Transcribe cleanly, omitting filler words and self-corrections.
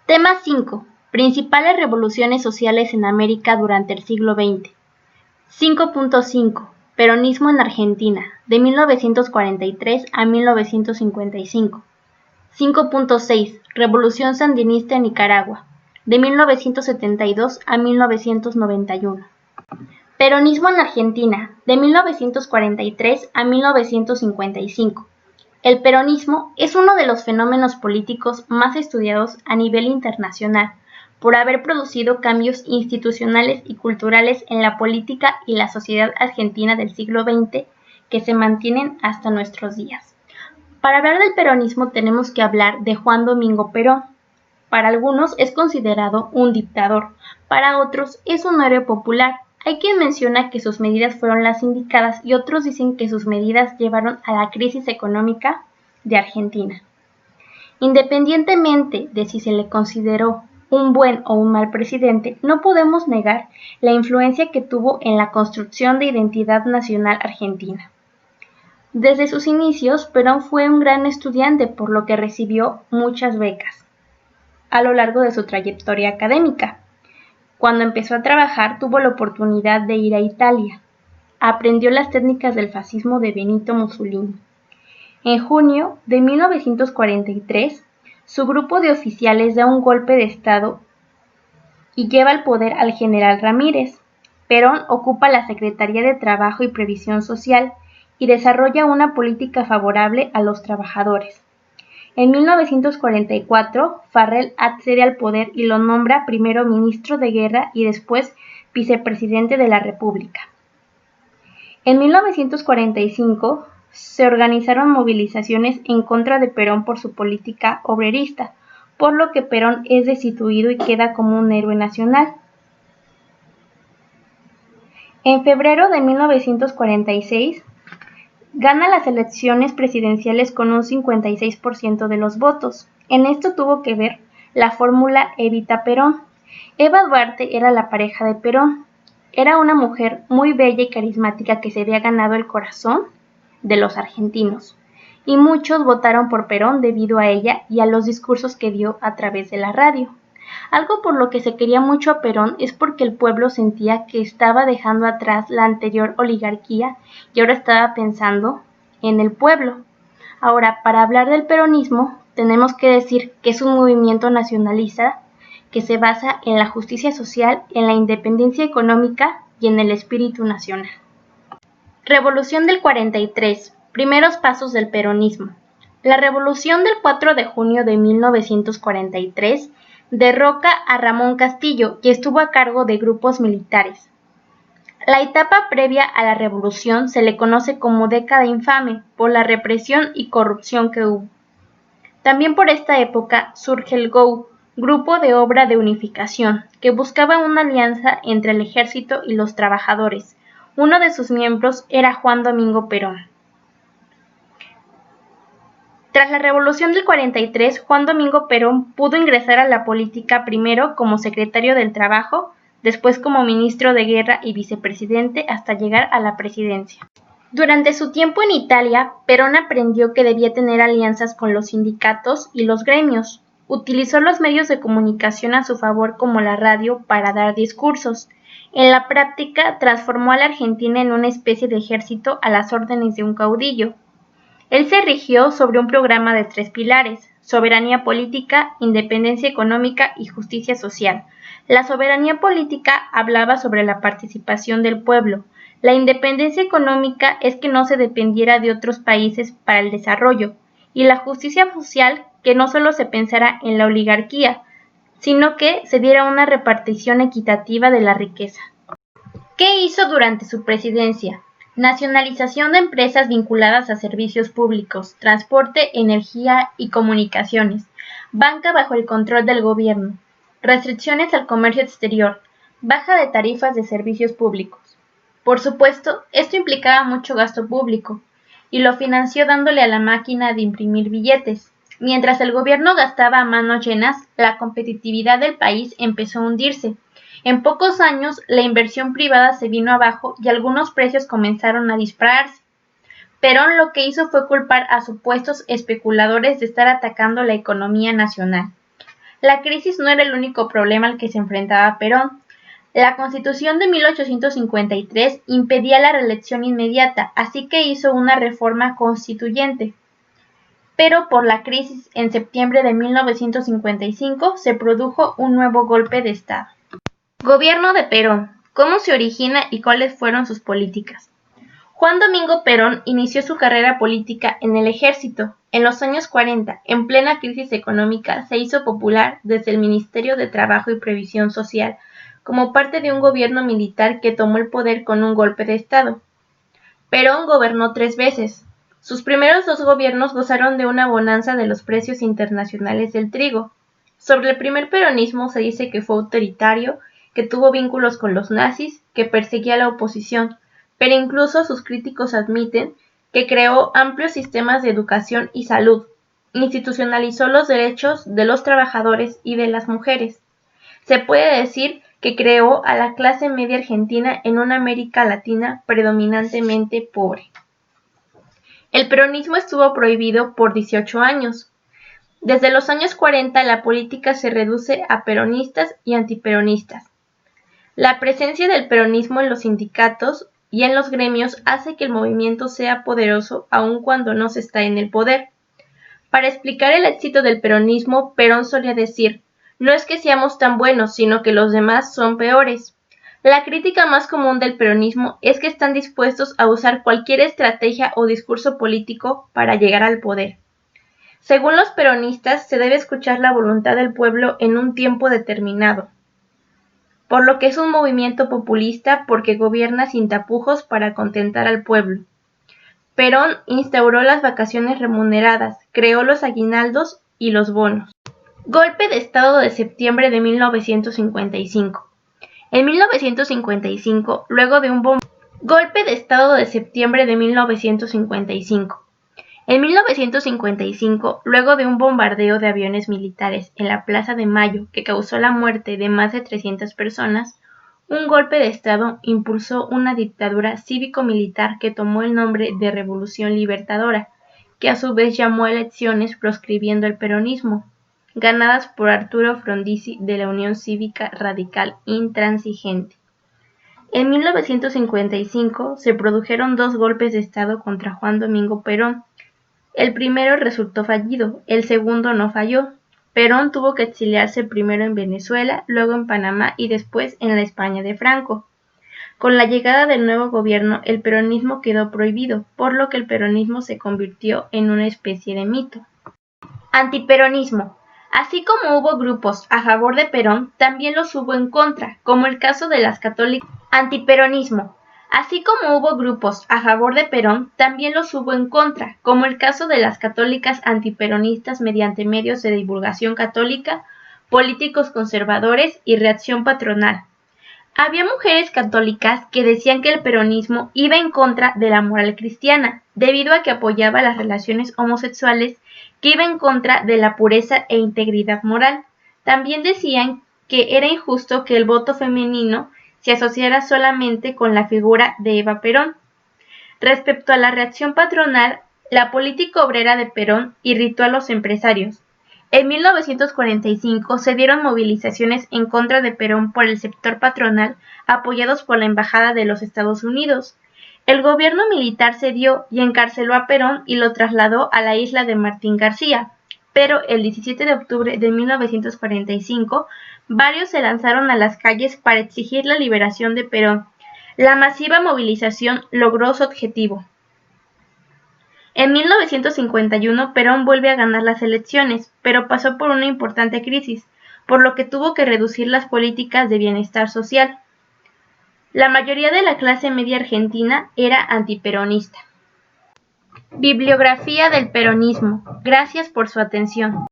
Tema 5. Principales revoluciones sociales en América durante el siglo XX. 5.5. Peronismo en Argentina, de 1943 a 1955. 5.6. Revolución sandinista en Nicaragua, de 1972 a 1991. Peronismo en Argentina, de 1943 a 1955. El peronismo es uno de los fenómenos políticos más estudiados a nivel internacional por haber producido cambios institucionales y culturales en la política y la sociedad argentina del siglo XX que se mantienen hasta nuestros días. Para hablar del peronismo tenemos que hablar de Juan Domingo Perón. Para algunos es considerado un dictador, para otros es un héroe popular. Hay quien menciona que sus medidas fueron las indicadas y otros dicen que sus medidas llevaron a la crisis económica de Argentina. Independientemente de si se le consideró un buen o un mal presidente, no podemos negar la influencia que tuvo en la construcción de identidad nacional argentina. Desde sus inicios, Perón fue un gran estudiante, por lo que recibió muchas becas a lo largo de su trayectoria académica. Cuando empezó a trabajar, tuvo la oportunidad de ir a Italia. Aprendió las técnicas del fascismo de Benito Mussolini. En junio de 1943, su grupo de oficiales da un golpe de Estado y lleva al poder al general Ramírez. Perón ocupa la Secretaría de Trabajo y Previsión Social y desarrolla una política favorable a los trabajadores. En 1944, Farrell accede al poder y lo nombra primero ministro de Guerra y después vicepresidente de la República. En 1945, se organizaron movilizaciones en contra de Perón por su política obrerista, por lo que Perón es destituido y queda como un héroe nacional. En febrero de 1946, gana las elecciones presidenciales con un 56% de los votos. En esto tuvo que ver la fórmula Evita Perón. Eva Duarte era la pareja de Perón. Era una mujer muy bella y carismática que se había ganado el corazón de los argentinos. Y muchos votaron por Perón debido a ella y a los discursos que dio a través de la radio. Algo por lo que se quería mucho a Perón es porque el pueblo sentía que estaba dejando atrás la anterior oligarquía y ahora estaba pensando en el pueblo. Ahora, para hablar del peronismo, tenemos que decir que es un movimiento nacionalista que se basa en la justicia social, en la independencia económica y en el espíritu nacional. Revolución del 43. Primeros pasos del peronismo. La revolución del 4 de junio de 1943 derroca a Ramón Castillo y estuvo a cargo de grupos militares. La etapa previa a la revolución se le conoce como década infame por la represión y corrupción que hubo. También por esta época surge el GOU, Grupo de Obra de Unificación, que buscaba una alianza entre el ejército y los trabajadores. Uno de sus miembros era Juan Domingo Perón. Tras la Revolución del 43, Juan Domingo Perón pudo ingresar a la política primero como secretario del Trabajo, después como ministro de Guerra y vicepresidente hasta llegar a la presidencia. Durante su tiempo en Italia, Perón aprendió que debía tener alianzas con los sindicatos y los gremios. Utilizó los medios de comunicación a su favor como la radio para dar discursos. En la práctica, transformó a la Argentina en una especie de ejército a las órdenes de un caudillo. Él se rigió sobre un programa de 3 pilares: soberanía política, independencia económica y justicia social. La soberanía política hablaba sobre la participación del pueblo. La independencia económica es que no se dependiera de otros países para el desarrollo. Y la justicia social, que no solo se pensara en la oligarquía, sino que se diera una repartición equitativa de la riqueza. ¿Qué hizo durante su presidencia? Nacionalización de empresas vinculadas a servicios públicos, transporte, energía y comunicaciones, banca bajo el control del gobierno, restricciones al comercio exterior, baja de tarifas de servicios públicos. Por supuesto, esto implicaba mucho gasto público, y lo financió dándole a la máquina de imprimir billetes. Mientras el gobierno gastaba a manos llenas, la competitividad del país empezó a hundirse. En pocos años, la inversión privada se vino abajo y algunos precios comenzaron a dispararse. Perón lo que hizo fue culpar a supuestos especuladores de estar atacando la economía nacional. La crisis no era el único problema al que se enfrentaba Perón. La Constitución de 1853 impedía la reelección inmediata, así que hizo una reforma constituyente. Pero por la crisis en septiembre de 1955 se produjo un nuevo golpe de Estado. Gobierno de Perón. ¿Cómo se origina y cuáles fueron sus políticas? Juan Domingo Perón inició su carrera política en el ejército. En los años 40, en plena crisis económica, se hizo popular desde el Ministerio de Trabajo y Previsión Social como parte de un gobierno militar que tomó el poder con un golpe de Estado. Perón gobernó 3 veces. Sus primeros 2 gobiernos gozaron de una bonanza de los precios internacionales del trigo. Sobre el primer peronismo se dice que fue autoritario, que tuvo vínculos con los nazis, que perseguía a la oposición, pero incluso sus críticos admiten que creó amplios sistemas de educación y salud, institucionalizó los derechos de los trabajadores y de las mujeres. Se puede decir que creó a la clase media argentina en una América Latina predominantemente pobre. El peronismo estuvo prohibido por 18 años. Desde los años 40 la política se reduce a peronistas y antiperonistas. La presencia del peronismo en los sindicatos y en los gremios hace que el movimiento sea poderoso aun cuando no se está en el poder. Para explicar el éxito del peronismo, Perón solía decir: no es que seamos tan buenos, sino que los demás son peores. La crítica más común del peronismo es que están dispuestos a usar cualquier estrategia o discurso político para llegar al poder. Según los peronistas, se debe escuchar la voluntad del pueblo en un tiempo determinado, por lo que es un movimiento populista porque gobierna sin tapujos para contentar al pueblo. Perón instauró las vacaciones remuneradas, creó los aguinaldos y los bonos. Golpe de Estado de septiembre de 1955. En 1955, luego de un Golpe de Estado de septiembre de 1955. En 1955, luego de un bombardeo de aviones militares en la Plaza de Mayo que causó la muerte de más de 300 personas, un golpe de Estado impulsó una dictadura cívico-militar que tomó el nombre de Revolución Libertadora, que a su vez llamó a elecciones proscribiendo el peronismo, ganadas por Arturo Frondizi de la Unión Cívica Radical Intransigente. En 1955 se produjeron 2 golpes de Estado contra Juan Domingo Perón. El primero resultó fallido, el segundo no falló. Perón tuvo que exiliarse primero en Venezuela, luego en Panamá y después en la España de Franco. Con la llegada del nuevo gobierno, el peronismo quedó prohibido, por lo que el peronismo se convirtió en una especie de mito. Antiperonismo. Así como hubo grupos a favor de Perón, también los hubo en contra, como el caso de las católicas. Antiperonismo. Así como hubo grupos a favor de Perón, también los hubo en contra, como el caso de las católicas antiperonistas mediante medios de divulgación católica, políticos conservadores y reacción patronal. Había mujeres católicas que decían que el peronismo iba en contra de la moral cristiana, debido a que apoyaba las relaciones homosexuales, que iba en contra de la pureza e integridad moral. También decían que era injusto que el voto femenino se asociara solamente con la figura de Eva Perón. Respecto a la reacción patronal, la política obrera de Perón irritó a los empresarios. En 1945 se dieron movilizaciones en contra de Perón por el sector patronal, apoyados por la Embajada de los Estados Unidos. El gobierno militar cedió y encarceló a Perón y lo trasladó a la isla de Martín García. Pero el 17 de octubre de 1945, varios se lanzaron a las calles para exigir la liberación de Perón. La masiva movilización logró su objetivo. En 1951, Perón vuelve a ganar las elecciones, pero pasó por una importante crisis, por lo que tuvo que reducir las políticas de bienestar social. La mayoría de la clase media argentina era antiperonista. Bibliografía del peronismo. Gracias por su atención.